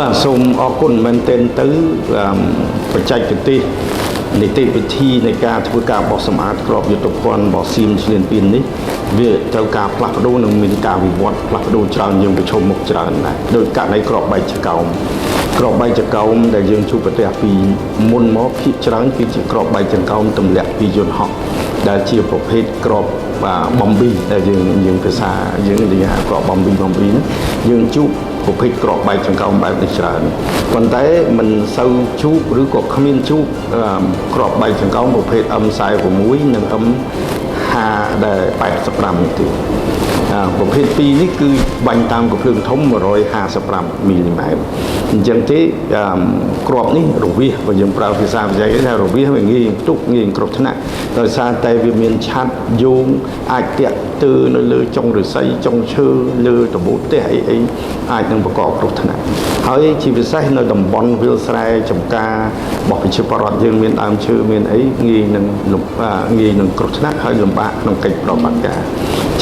បាទសូមអរគុណមែនទែនទៅបច្ចេកទេសនីតិវិធីនៃការធ្វើការបោះសម្អាតក្របយុទ្ធភ័ណ្ឌរបស់សៀមឈ្លានពាននេះវាត្រូវការផ្លាស់ប្ដូរនិងមានការវិវត្តផ្លាស់ប្ដូរច្រើនយើងប្រឈមមុខច្រើនដែរដោយករណីក្របបែកចកោមក្របបែកចកោមដែលយើងជួបប្រទះពីមុនមកភាគច្រើនគឺជាក្របបែកចកោមទម្លាក់ពីយន្តហោះដែលជាប្រភេទក្របបំប៊ីដែលយើងភាសាយើងនិយាយថាក្របបំប៊ីហ្នឹងយើងជួបប្រភេទក្របបែកចង្កោមបែបនេះច្រើនប៉ុន្តែមិនសូវជួបឬក៏គ្មានជួបក្របបែកចង្កោមប្រភេទ M46 និង M5 ដែល85នេះទេប្រភេទ2នេះគឺបាញ់តាមកំភ្លើងធំ155មីលីម៉ែត្រអញ្ចឹងទេក្របនេះរវាសបើយើងប្រើភាសាបច្ចេកទេសថារវាសវាងាយផ្ទុកងាយគ្រោះថ្នាក់ដោយសារតែវាមានឆ័ត្រយោងអាចតាក់ទើនៅលើចុងឫស្សីចុងឈើលើដបូតផ្ទះអីអាចនឹងបង្កគ្រោះថ្នាក់ហើយជាពិសេសនៅតំបន់វាលស្រែចំការរបស់ប្រជាពលរដ្ឋយើងមានដើមឈើមានអីងាយនឹងគ្រោះថ្នាក់ហើយលំបាកក្នុងកិច្ចប្រតិបត្តិការ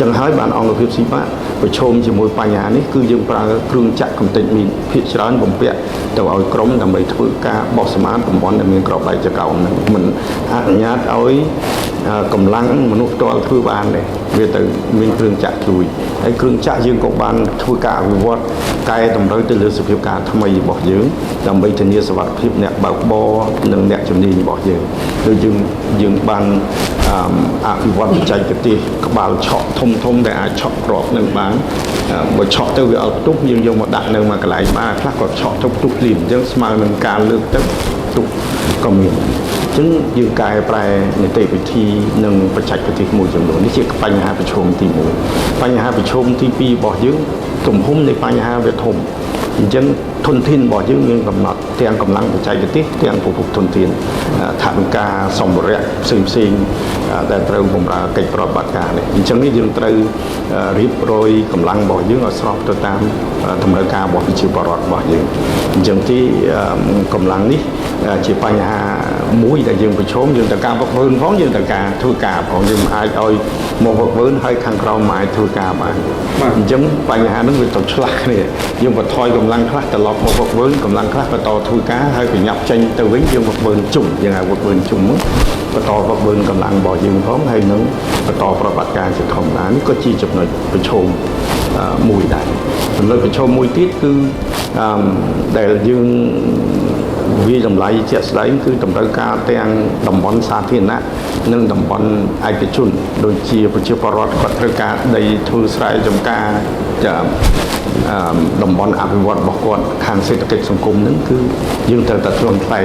ចឹងហើយបានអង្គភាពស៊ីបាប្រឈមជាមួយបញ្ហានេះគឺយើងប្រើគ្រឿងចាក់កំទេចមីនភាគច្រើនបំពាក់ទៅឲ្យក្រុមដើម្បីធ្វើការបោះសម្អាតតំបន់ដែលមានក្របបែកចកោមនឹងមិនអនុញ្ញាតឲ្យកម្លាំងមនុស្សផ្ទាល់ធ្វើបានទេវាទៅមានគ្រឿងចាក់ជួយហើយគ្រឿងចាក់យើងក៏បានធ្វើការអភិវឌ្ឍកែតម្រូវទៅលើសភាពការថ្មីរបស់យើងដើម្បីធានាសុវត្ថិភាពអ្នកបើកបរនិងអ្នកជំនាញរបស់យើងដូចយើងបានអភិវឌ្ឍបច្ចេកទេសក្បាលឆក់ធំដែលអាចឆក់គ្រាប់នឹងបានបើឆក់ទៅវាអត់ផ្ទុះយើងយកមកដាក់នៅមួយកន្លែងបានខ្លះក៏ឆក់ទៅផ្ទុះភ្លាមអញ្ចឹងស្មើនឹងការលើកទឹកផ្ទុះក៏មានអញ្ចឹងយើងកែប្រែនីតិវិធីនិងបច្ចេកទេសមួយចំនួននេះជាបញ្ហាប្រឈមទី1បញ្ហាប្រឈមទី2របស់យើងទំហំនៃបញ្ហាវាធំអញ្ចឹងធនធានរបស់យើងមានកំណត់ទាំងកម្លាំងបច្ចេកទេសទាំងប្រភពធនធានថវិកាសម្ភារៈផ្សេងដែលត្រូវបម្រើកិច្ចប្រតិបត្តិការនេះអញ្ចឹងនេះយើងត្រូវរៀបរយកម្លាំងរបស់យើងឲ្យស្របទៅតាមតម្រូវការរបស់ប្រជាពលរដ្ឋរបស់យើងអញ្ចឹងទីកម្លាំងនេះជាបញ្ហាមួយដែលយើងប្រឈមយើងត្រូវការវឹកវើផងយើងត្រូវការធ្វើការផងយើងអាចឲ្យមកវឹកវើហើយខាងក្រោមអាចធ្វើការបានអញ្ចឹងបញ្ហាហ្នឹងវាទៅឆ្លាស់គ្នាយើងបន្ថយកម្លាំងខ្លះត្រឡប់មកវឹកវើកម្លាំងខ្លះបន្តធ្វើការហើយប្រញាប់ចេញទៅវិញយើងវឹកវើជុំយើងហៅវឹកវើជុំបន្តវឹកវើកម្លាំងរបស់យើងផងហើយនឹងបន្តប្រតិបត្តិការជាធម្មតានេះក៏ជាចំណុចប្រឈមមួយដែរចំណុចប្រឈមមួយទៀតគឺដែលយើងវាតម្លៃជាក់ស្ដែងគឺតម្រូវការទាំងតំបន់សាធារណៈនិងតំបន់ឯកជនដូចជាប្រជាពលរដ្ឋគាត់ត្រូវការដីធ្វើស្រែចម្ការតំបន់អភិវឌ្ឍរបស់គាត់ខាងសេដ្ឋកិច្ចសង្គមហ្នឹងគឺយើងត្រូវតែធ្វើថ្លៃ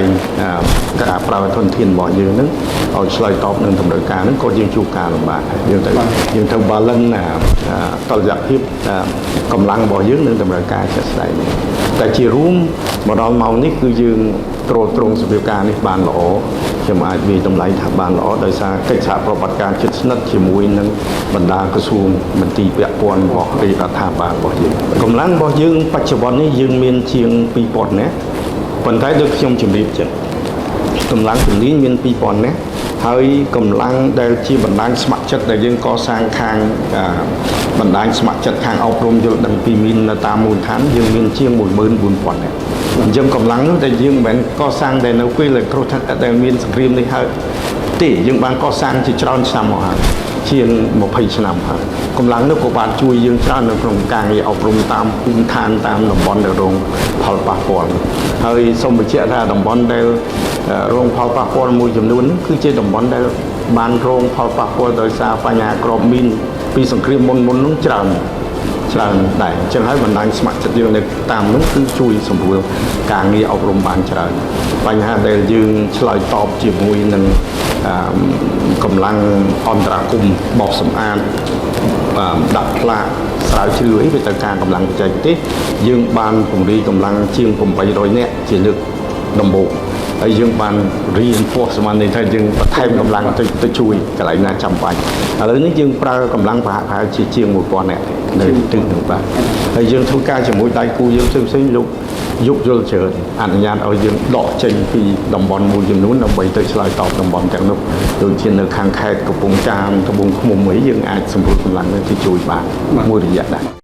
ការប្រើធនធានរបស់យើងហ្នឹងឲ្យឆ្លើយតបនឹងតម្រូវការហ្នឹងក៏យើងជួបការលំបាកយើងត្រូវ balance តុល្យភាពកម្លាំងរបស់យើងនឹងតម្រូវការជាក់ស្ដែងតែជារួមមកដល់ម៉ោងនេះគឺយើងទ្រទ្រង់សភាពការនេះបានល្អខ្ញុំអាចវាតម្លៃថាបានល្អដោយសារកិច្ចសហប្រតិបត្តិការជិតស្និទ្ធជាមួយនឹងបណ្ដាក្រសួងមន្ទីរពាក់ព័ន្ធរបស់រាជរដ្ឋាភិបាលរបស់យើងកម្លាំងរបស់យើងបច្ចុប្បន្ននេះយើងមានជាង 2000 នាក់ប៉ុន្តែដូចខ្ញុំជម្រាបចឹងកម្លាំងជំនាញមាន 2000 នាក់ហើយកម្លាំងដែលជាបណ្ដាញស្ម័គ្រចិត្តដែលយើងកសាងខាងបណ្ដាញស្ម័គ្រចិត្តខាងអប់រំយល់ដឹងពីមាននៅតាមមូលដ្ឋានយើងមានជាង 14000 នាក់អញ្ចឹងកម្លាំងនោះតែយើងមិនមែនកសាងតែនៅពេលដែលគ្រោះថ្នាក់ដែលមានសង្គ្រាមនេះហើយទេយើងបានកសាងជាច្រើនឆ្នាំមកហើយជាង20ឆ្នាំហើយកម្លាំងនោះក៏បានជួយយើងច្រើននៅក្នុងការងារអប់រំតាមភូមិឋានតាមតំបន់ដែលរងផលប៉ះពាល់ហើយសូមបញ្ជាក់ថាតំបន់ដែលរងផលប៉ះពាល់មួយចំនួនគឺជាតំបន់ដែលបានរងផលប៉ះពាល់ដោយសារបញ្ហាក្របមីនពីសង្គ្រាមមុននោះច្រើនដែរអញ្ចឹងហើយបណ្ដាញស្ម័គ្រចិត្តយើងនៅតាមនោះគឺជួយសម្រួលការងារអប់រំបានច្រើនបញ្ហាដែលយើងឆ្លើយតបជាមួយនឹងកម្លាំងអន្តរាគមន៍បោះសម្អាតដាក់ផ្លាកស្រាវជ្រាវអីវាត្រូវការកម្លាំងបច្ចេកទេសយើងបានពង្រីកកម្លាំងជាង800នាក់ជាលើកដំបូងហើយយើងបានរៀនពោះសមត្ថភាពថាយើងបន្ថែមកម្លាំងទៅជួយកន្លែងណាចាំបាច់ឥឡូវនេះយើងប្រើកម្លាំងប្រហែលជាង 1000 នាក់នៅទិសនោះបាទហើយយើងធ្វើការជាមួយដៃគូយើងផ្សេងលោកយកយល់ច្រើនអនុញ្ញាតឲ្យយើងដកចេញពីតំបន់មួយចំនួនដើម្បីទៅឆ្លើយតបតំបន់ទាំងនោះដូចជានៅខាងខេត្តកំពង់ចាមត្បូងឃ្មុំអីយើងអាចសម្រួលកម្លាំងទៅជួយបានមួយរយៈដែរ